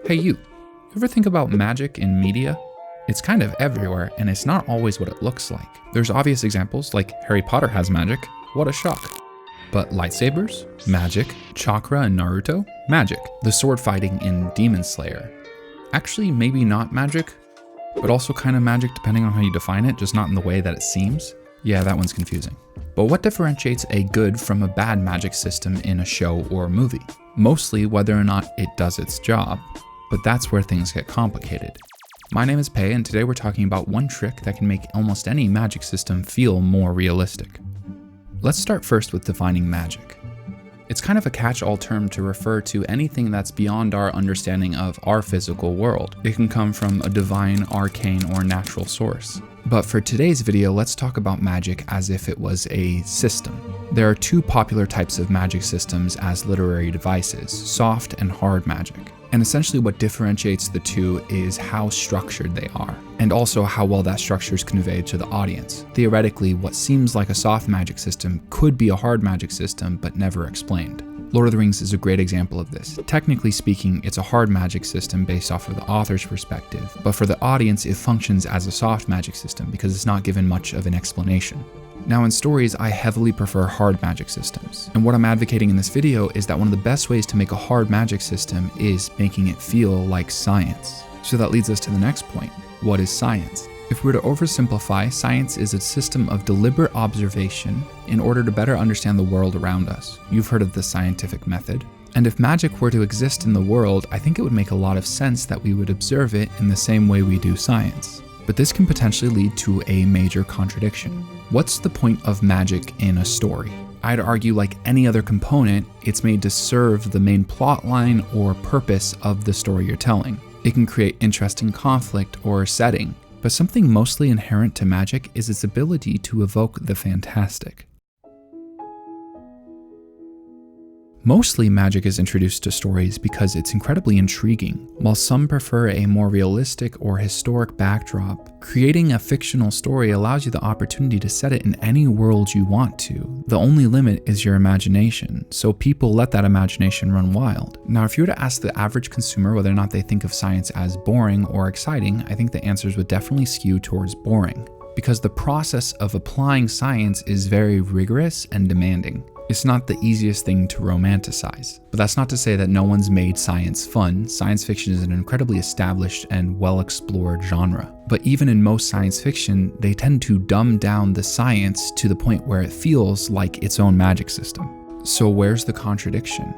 Hey you ever think about magic in media? It's kind of everywhere, and it's not always what it looks like. There's obvious examples like Harry Potter has magic, what a shock. But lightsabers? Magic. Chakra in Naruto? Magic. The sword fighting in Demon Slayer? Actually, maybe not magic, but also kind of magic depending on how you define it, just not in the way that it seems. Yeah, that one's confusing. But what differentiates a good from a bad magic system in a show or movie? Mostly whether or not it does its job, but that's where things get complicated. My name is Pei, and today we're talking about one trick that can make almost any magic system feel more realistic. Let's start first with defining magic. It's kind of a catch-all term to refer to anything that's beyond our understanding of our physical world. It can come from a divine, arcane, or natural source. But for today's video, let's talk about magic as if it was a system. There are two popular types of magic systems as literary devices, soft and hard magic. And essentially what differentiates the two is how structured they are, and also how well that structure is conveyed to the audience. Theoretically, what seems like a soft magic system could be a hard magic system, but never explained. Lord of the Rings is a great example of this. Technically speaking, it's a hard magic system based off of the author's perspective, but for the audience, it functions as a soft magic system because it's not given much of an explanation. Now in stories, I heavily prefer hard magic systems, and what I'm advocating in this video is that one of the best ways to make a hard magic system is making it feel like science. So that leads us to the next point. What is science? If we were to oversimplify, science is a system of deliberate observation in order to better understand the world around us. You've heard of the scientific method. And if magic were to exist in the world, I think it would make a lot of sense that we would observe it in the same way we do science. But this can potentially lead to a major contradiction. What's the point of magic in a story? I'd argue, like any other component, it's made to serve the main plot line or purpose of the story you're telling. It can create interesting conflict or setting, but something mostly inherent to magic is its ability to evoke the fantastic. Mostly magic is introduced to stories because it's incredibly intriguing. While some prefer a more realistic or historic backdrop, creating a fictional story allows you the opportunity to set it in any world you want to. The only limit is your imagination, so people let that imagination run wild. Now, if you were to ask the average consumer whether or not they think of science as boring or exciting, I think the answers would definitely skew towards boring, because the process of applying science is very rigorous and demanding. It's not the easiest thing to romanticize, but that's not to say that no one's made science fun. Science fiction is an incredibly established and well-explored genre. But even in most science fiction, they tend to dumb down the science to the point where it feels like its own magic system. So where's the contradiction?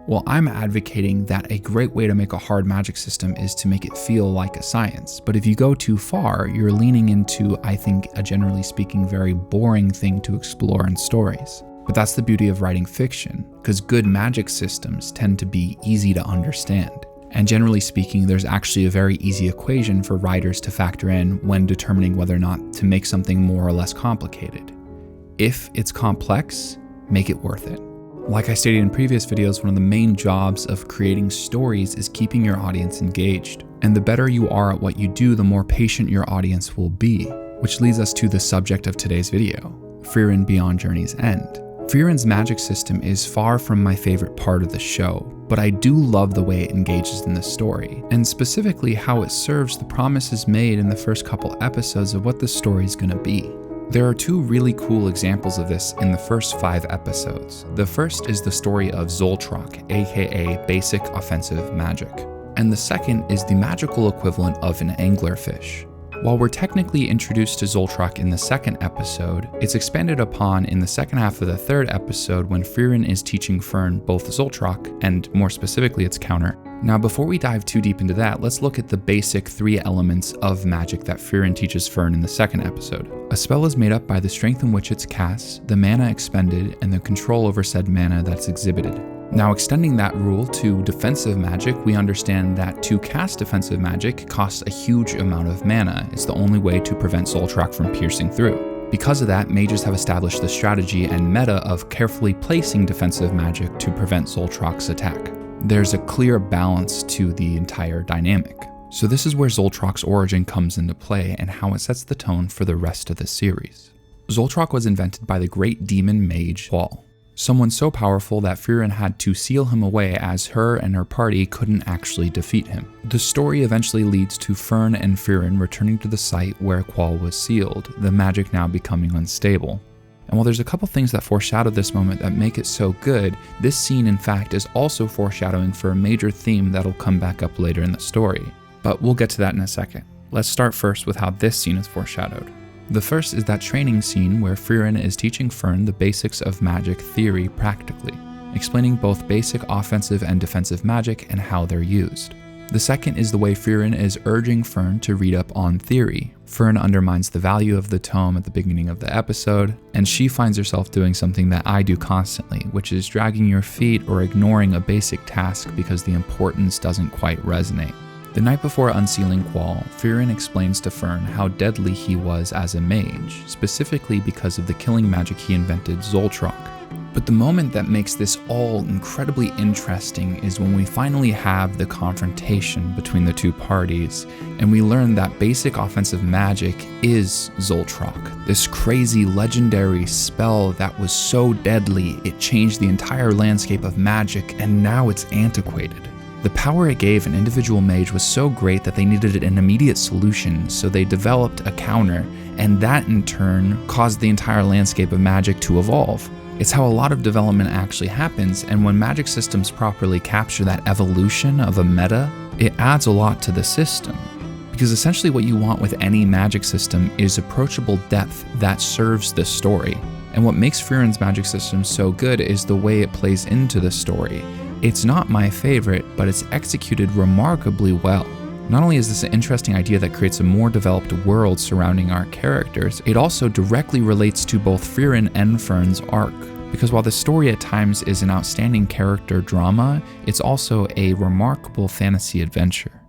Well, I'm advocating that a great way to make a hard magic system is to make it feel like a science. But if you go too far, you're leaning into, I think, a generally speaking very boring thing to explore in stories. But that's the beauty of writing fiction, because good magic systems tend to be easy to understand. And generally speaking, there's actually a very easy equation for writers to factor in when determining whether or not to make something more or less complicated. If it's complex, make it worth it. Like I stated in previous videos, one of the main jobs of creating stories is keeping your audience engaged. And the better you are at what you do, the more patient your audience will be. Which leads us to the subject of today's video, Frieren Beyond Journey's End. Frieren's magic system is far from my favorite part of the show, but I do love the way it engages in the story, and specifically how it serves the promises made in the first couple episodes of what the story's gonna be. There are two really cool examples of this in the first 5 episodes. The first is the story of Zoltrak, aka Basic Offensive Magic, and the second is the magical equivalent of an anglerfish. While we're technically introduced to Zoltrak in the second episode, it's expanded upon in the second half of the third episode when Frieren is teaching Fern both Zoltrak and, more specifically, its counter. Now, before we dive too deep into that, let's look at the basic 3 elements of magic that Frieren teaches Fern in the second episode. A spell is made up by the strength in which it's cast, the mana expended, and the control over said mana that's exhibited. Now, extending that rule to defensive magic, we understand that to cast defensive magic costs a huge amount of mana. It's the only way to prevent Zoltrak from piercing through. Because of that, mages have established the strategy and meta of carefully placing defensive magic to prevent Zoltrak's attack. There's a clear balance to the entire dynamic. So this is where Zoltrak's origin comes into play and how it sets the tone for the rest of the series. Zoltrak was invented by the great demon mage Paul. Someone so powerful that Frieren had to seal him away as her and her party couldn't actually defeat him. The story eventually leads to Fern and Frieren returning to the site where Qual was sealed, the magic now becoming unstable. And while there's a couple things that foreshadow this moment that make it so good, this scene in fact is also foreshadowing for a major theme that'll come back up later in the story. But we'll get to that in a second. Let's start first with how this scene is foreshadowed. The first is that training scene where Frieren is teaching Fern the basics of magic theory practically, explaining both basic offensive and defensive magic and how they're used. The second is the way Frieren is urging Fern to read up on theory. Fern undermines the value of the tome at the beginning of the episode, and she finds herself doing something that I do constantly, which is dragging your feet or ignoring a basic task because the importance doesn't quite resonate. The night before unsealing Qual, Frieren explains to Fern how deadly he was as a mage, specifically because of the killing magic he invented, Zoltrok. But the moment that makes this all incredibly interesting is when we finally have the confrontation between the two parties, and we learn that basic offensive magic is Zoltrok, this crazy legendary spell that was so deadly it changed the entire landscape of magic, and now it's antiquated. The power it gave an individual mage was so great that they needed an immediate solution, so they developed a counter, and that in turn caused the entire landscape of magic to evolve. It's how a lot of development actually happens, and when magic systems properly capture that evolution of a meta, it adds a lot to the system. Because essentially what you want with any magic system is approachable depth that serves the story. And what makes Frieren's magic system so good is the way it plays into the story. It's not my favorite, but it's executed remarkably well. Not only is this an interesting idea that creates a more developed world surrounding our characters, it also directly relates to both Frieren and Fern's arc. Because while the story at times is an outstanding character drama, it's also a remarkable fantasy adventure.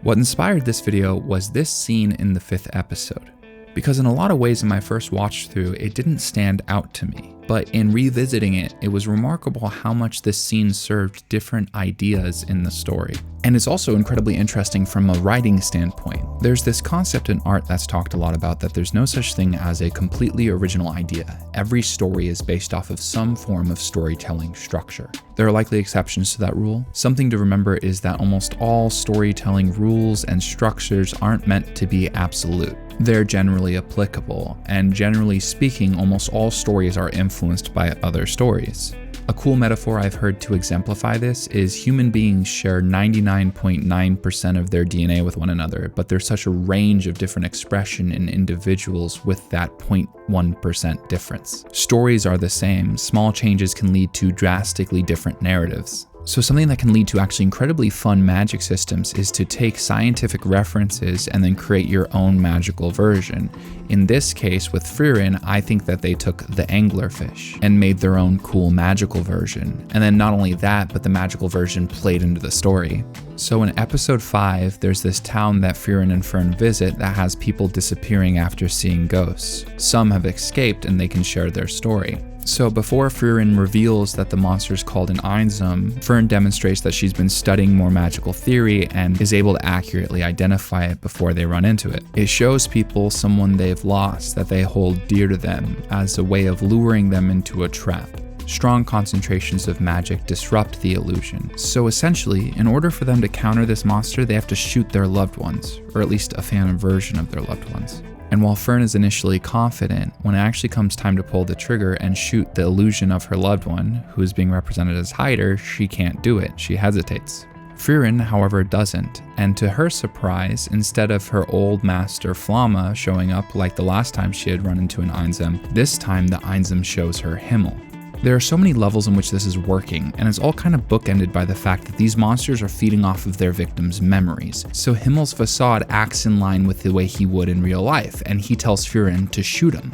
What inspired this video was this scene in the 5th episode. Because in a lot of ways in my first watch through, it didn't stand out to me. But in revisiting it, it was remarkable how much this scene served different ideas in the story. And it's also incredibly interesting from a writing standpoint. There's this concept in art that's talked a lot about that there's no such thing as a completely original idea. Every story is based off of some form of storytelling structure. There are likely exceptions to that rule. Something to remember is that almost all storytelling rules and structures aren't meant to be absolute. They're generally applicable, and generally speaking, almost all stories are influenced by other stories. A cool metaphor I've heard to exemplify this is human beings share 99.9% of their DNA with one another, but there's such a range of different expression in individuals with that 0.1% difference. Stories are the same. Small changes can lead to drastically different narratives. So something that can lead to actually incredibly fun magic systems is to take scientific references and then create your own magical version. In this case with Frieren, I think that they took the anglerfish and made their own cool magical version. And then not only that, but the magical version played into the story. So in episode 5, there's this town that Frieren and Fern visit that has people disappearing after seeing ghosts. Some have escaped and they can share their story. So before Frieren reveals that the monster is called an Einzum, Fern demonstrates that she's been studying more magical theory and is able to accurately identify it before they run into it. It shows people someone they've lost that they hold dear to them as a way of luring them into a trap. Strong concentrations of magic disrupt the illusion. So essentially, in order for them to counter this monster, they have to shoot their loved ones, or at least a phantom version of their loved ones. And while Fern is initially confident, when it actually comes time to pull the trigger and shoot the illusion of her loved one, who is being represented as Hyder, she can't do it. She hesitates. Frieren, however, doesn't, and to her surprise, instead of her old master Flamma showing up like the last time she had run into an Einzum, this time the Einzum shows her Himmel. There are so many levels in which this is working, and it's all kind of bookended by the fact that these monsters are feeding off of their victims' memories. So Himmel's facade acts in line with the way he would in real life, and he tells Frieren to shoot him,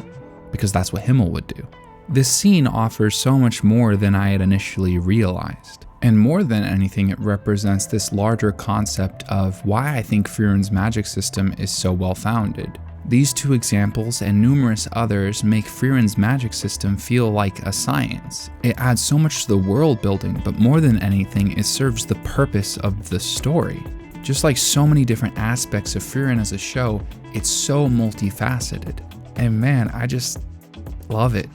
because that's what Himmel would do. This scene offers so much more than I had initially realized. And more than anything, it represents this larger concept of why I think Frieren's magic system is so well founded. These two examples and numerous others make Frieren's magic system feel like a science. It adds so much to the world building, but more than anything, it serves the purpose of the story. Just like so many different aspects of Frieren as a show, it's so multifaceted. And man, I just love it.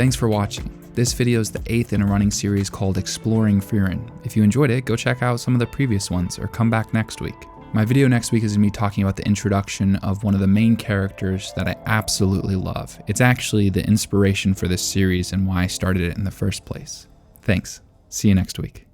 Thanks for watching. This video is the 8th in a running series called Exploring Frieren. If you enjoyed it, go check out some of the previous ones or come back next week. My video next week is going to be talking about the introduction of one of the main characters that I absolutely love. It's actually the inspiration for this series and why I started it in the first place. Thanks. See you next week.